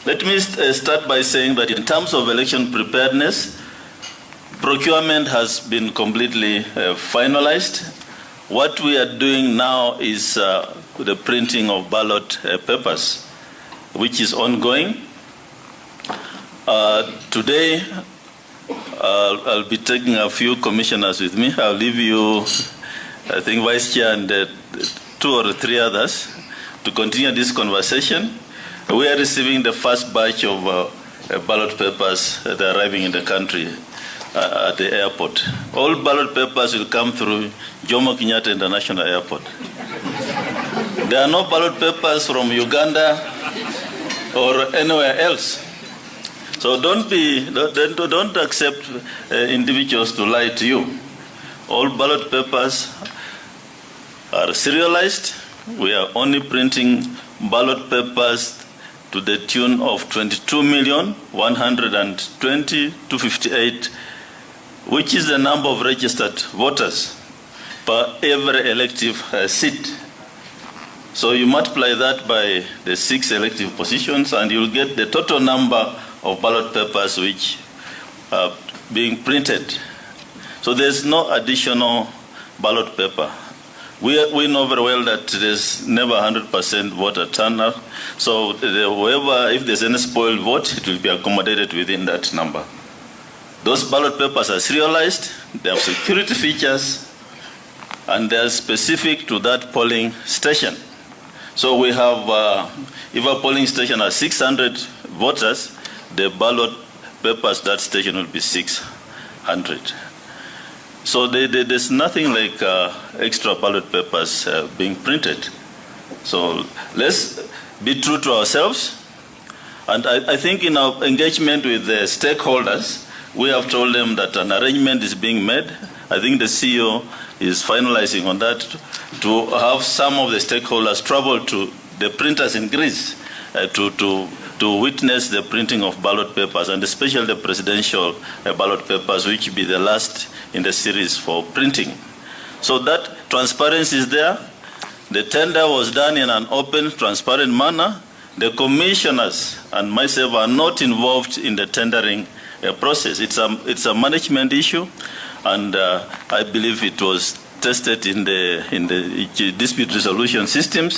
Let me start by saying that in terms of election preparedness, procurement has been completely finalized. What we are doing now is the printing of ballot papers, which is ongoing. Today, I'll be taking a few commissioners with me. I'll leave you, I think, Vice Chair and 2 or 3 others to continue this conversation. We are receiving the first batch of ballot papers that are arriving in the country at the airport. All ballot papers will come through Jomo Kenyatta International Airport. There are no ballot papers from Uganda or anywhere else. So don't accept individuals to lie to you. All ballot papers are serialized. We are only printing ballot papers to the tune of 22,120,258, which is the number of registered voters per every elective seat. So you multiply that by the 6 elective positions and you'll get the total number of ballot papers which are being printed. So there's no additional ballot paper. We know very well that there's never 100% voter turnout. So whoever, if there's any spoiled vote, it will be accommodated within that number. Those ballot papers are serialized, they have security features, and they are specific to that polling station. So we have, if a polling station has 600 voters, the ballot papers that station will be 600. So there's nothing like extra ballot papers being printed. So let's be true to ourselves. And I think in our engagement with the stakeholders, we have told them that an arrangement is being made. I think the CEO is finalizing on that to have some of the stakeholders travel to the printers in Greece to witness the printing of ballot papers, and especially the presidential ballot papers, which will be the last in the series for printing. So that transparency is there. The tender was done in an open, transparent manner. The commissioners and myself are not involved in the tendering process. It's a management issue, and I believe it was tested in the dispute resolution systems.